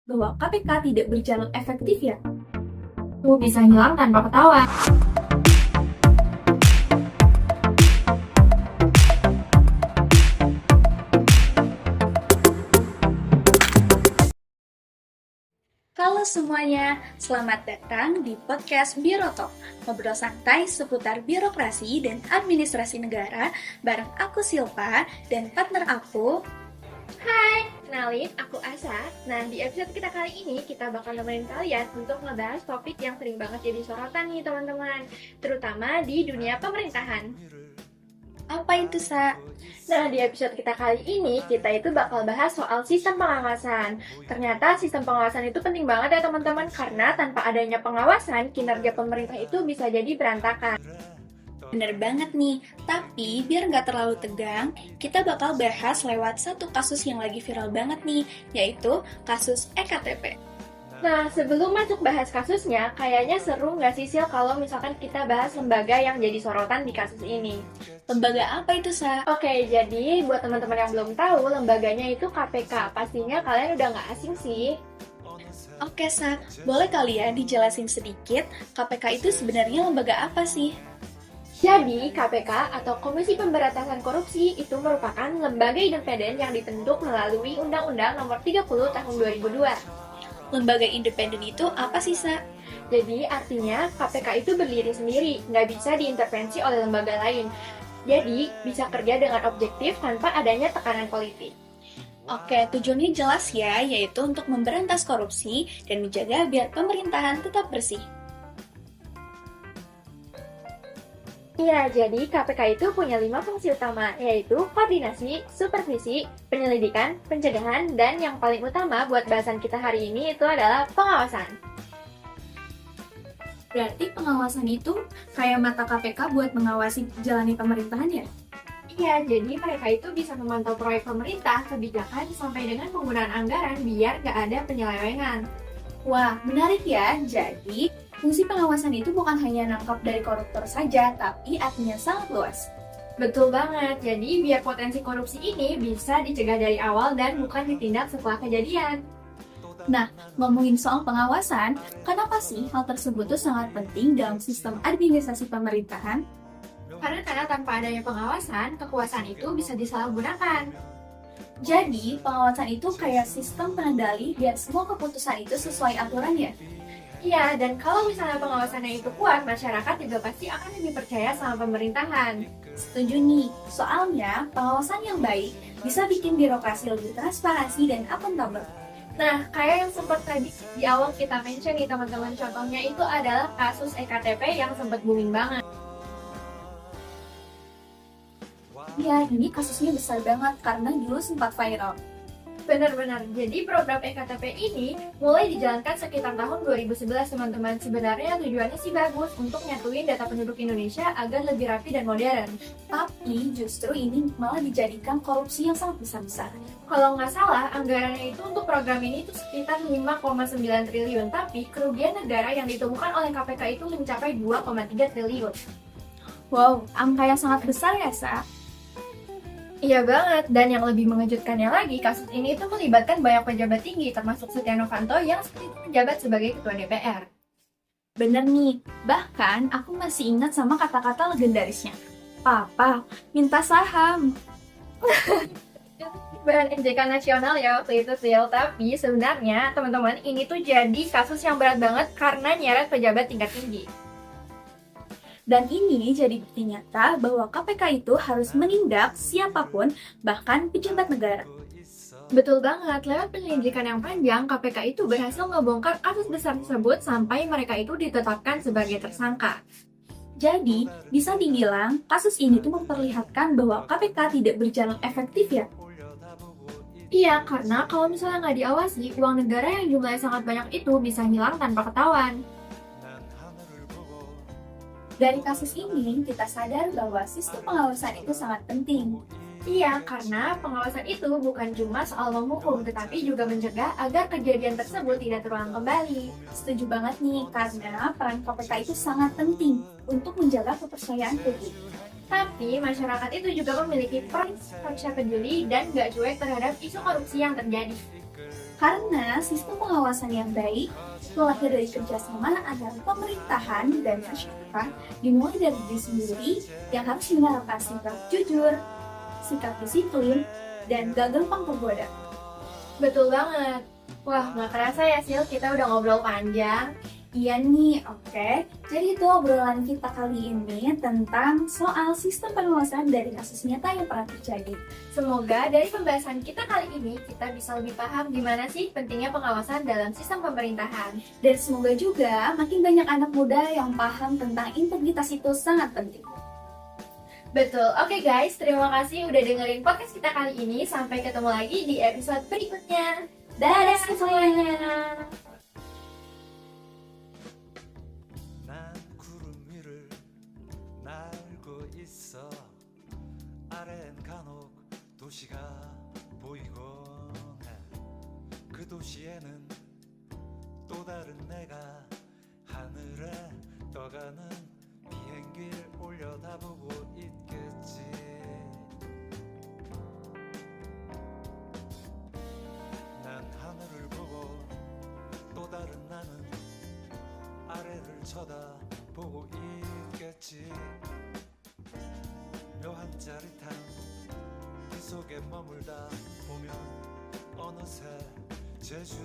bahwa KPK tidak berjalan efektif ya? Tuh bisa hilang tanpa ketahuan. Halo semuanya, selamat datang di podcast Birotalk, ngobrol santai seputar birokrasi dan administrasi negara bareng aku Silva dan partner aku. Hai, kenalin aku Asa. Nah, di episode kita kali ini kita bakal nemenin kalian untuk ngebahas topik yang sering banget jadi sorotan nih teman-teman, terutama di dunia pemerintahan. Apa itu, Sa? Nah, di episode kita kali ini kita itu bakal bahas soal sistem pengawasan. Ternyata sistem pengawasan itu penting banget ya teman-teman, karena tanpa adanya pengawasan, kinerja pemerintah itu bisa jadi berantakan. Bener banget nih, tapi biar nggak terlalu tegang, kita bakal bahas lewat satu kasus yang lagi viral banget nih, yaitu kasus EKTP. Nah, sebelum masuk bahas kasusnya, kayaknya seru nggak sih Sil kalau misalkan kita bahas lembaga yang jadi sorotan di kasus ini? Lembaga apa itu, Sa? Oke, jadi buat teman-teman yang belum tahu, lembaganya itu KPK. Pastinya kalian udah nggak asing sih. Oke, Sa, boleh kali ya dijelasin sedikit KPK itu sebenarnya lembaga apa sih? Jadi, KPK atau Komisi Pemberantasan Korupsi itu merupakan lembaga independen yang dibentuk melalui Undang-Undang Nomor 30 Tahun 2002. Lembaga independen itu apa sih, Sa? Jadi, artinya KPK itu berdiri sendiri, nggak bisa diintervensi oleh lembaga lain. Jadi, bisa kerja dengan objektif tanpa adanya tekanan politik. Oke, tujuannya jelas ya, yaitu untuk memberantas korupsi dan menjaga biar pemerintahan tetap bersih. Iya, jadi KPK itu punya 5 fungsi utama, yaitu koordinasi, supervisi, penyelidikan, pencegahan, dan yang paling utama buat bahasan kita hari ini itu adalah pengawasan. Berarti pengawasan itu kayak mata KPK buat mengawasi jalannya pemerintahan ya? Iya, jadi mereka itu bisa memantau proyek pemerintah, kebijakan, sampai dengan penggunaan anggaran biar nggak ada penyelewengan. Wah, menarik ya. Jadi, fungsi pengawasan itu bukan hanya nangkap dari koruptor saja, tapi artinya sangat luas. Betul banget, jadi biar potensi korupsi ini bisa dicegah dari awal dan bukan ditindak setelah kejadian. Nah, ngomongin soal pengawasan, kenapa sih hal tersebut tuh sangat penting dalam sistem administrasi pemerintahan? Karena tanpa adanya pengawasan, kekuasaan itu bisa disalahgunakan. Jadi, pengawasan itu kayak sistem pengendali biar semua keputusan itu sesuai aturan ya? Iya, dan kalau misalnya pengawasannya itu kuat, masyarakat juga pasti akan lebih percaya sama pemerintahan. Setuju nih, soalnya pengawasan yang baik bisa bikin birokrasi lebih transparansi dan akuntabel. Nah, kayak yang sempat tadi di awal kita mention nih teman-teman, contohnya itu adalah kasus EKTP yang sempat booming banget. Ya, ini kasusnya besar banget karena dulu sempat viral. Benar-benar, jadi program EKTP ini mulai dijalankan sekitar tahun 2011 teman-teman. Sebenarnya tujuannya sih bagus untuk nyatuin data penduduk Indonesia agar lebih rapi dan modern. Tapi justru ini malah dijadikan korupsi yang sangat besar-besar. Kalau nggak salah, anggarannya itu untuk program ini itu sekitar 5,9 triliun, tapi kerugian negara yang ditemukan oleh KPK itu mencapai 2,3 triliun. Wow, angka yang sangat besar ya, Sa? Iya banget, dan yang lebih mengejutkannya lagi, kasus ini itu melibatkan banyak pejabat tinggi, termasuk Setia Novanto yang menjabat sebagai Ketua DPR. Bener nih, bahkan aku masih ingat sama kata-kata legendarisnya. Papa, minta saham. Bahan MJK nasional ya waktu itu Sil, tapi sebenarnya teman-teman ini tuh jadi kasus yang berat banget karena nyeret pejabat tingkat tinggi. Dan ini jadi bukti nyata bahwa KPK itu harus menindak siapapun, bahkan pejabat negara. Betul banget, lewat penyelidikan yang panjang, KPK itu berhasil ngebongkar kasus besar tersebut sampai mereka itu ditetapkan sebagai tersangka. Jadi, bisa dibilang kasus ini tuh memperlihatkan bahwa KPK tidak berjalan efektif ya. Iya, karena kalau misalnya nggak diawasi, uang negara yang jumlahnya sangat banyak itu bisa hilang tanpa ketahuan. Dari kasus ini, kita sadar bahwa sistem pengawasan itu sangat penting. Iya, karena pengawasan itu bukan cuma soal menghukum, tetapi juga mencegah agar kejadian tersebut tidak terulang kembali. Setuju banget nih, karena peran KPK itu sangat penting untuk menjaga kepercayaan publik. Tapi masyarakat itu juga memiliki peran harusnya peduli dan gak cuek terhadap isu korupsi yang terjadi. Karena sistem pengawasan yang baik itu lahir dari kerjasama antara pemerintahan dan masyarakat, dimulai dari diri sendiri yang harus menerapkan sikap jujur, sikap disiplin, dan gak gampang tergoda. Betul banget. Wah, nggak kerasa ya Sil, kita udah ngobrol panjang. Iya nih, oke. Jadi itu obrolan kita kali ini tentang soal sistem pengawasan dari kasus nyata yang pernah terjadi. Semoga dari pembahasan kita kali ini kita bisa lebih paham gimana sih pentingnya pengawasan dalam sistem pemerintahan. Dan semoga juga makin banyak anak muda yang paham tentang integritas itu sangat penting. Betul. Oke guys, terima kasih udah dengerin podcast kita kali ini. Sampai ketemu lagi di episode berikutnya. Dadah semuanya! 난 구름 위를 날고 있어 아래엔 간혹 도시가 보이곤 해 그 도시에는 또 다른 내가 하늘에 떠가는 비행기를 올려다보고 있겠지 난 하늘을 보고 또 다른 나는 아래를 쳐다보고 있겠지 묘한 짜릿한 그 속에 머물다 보면 어느새 제주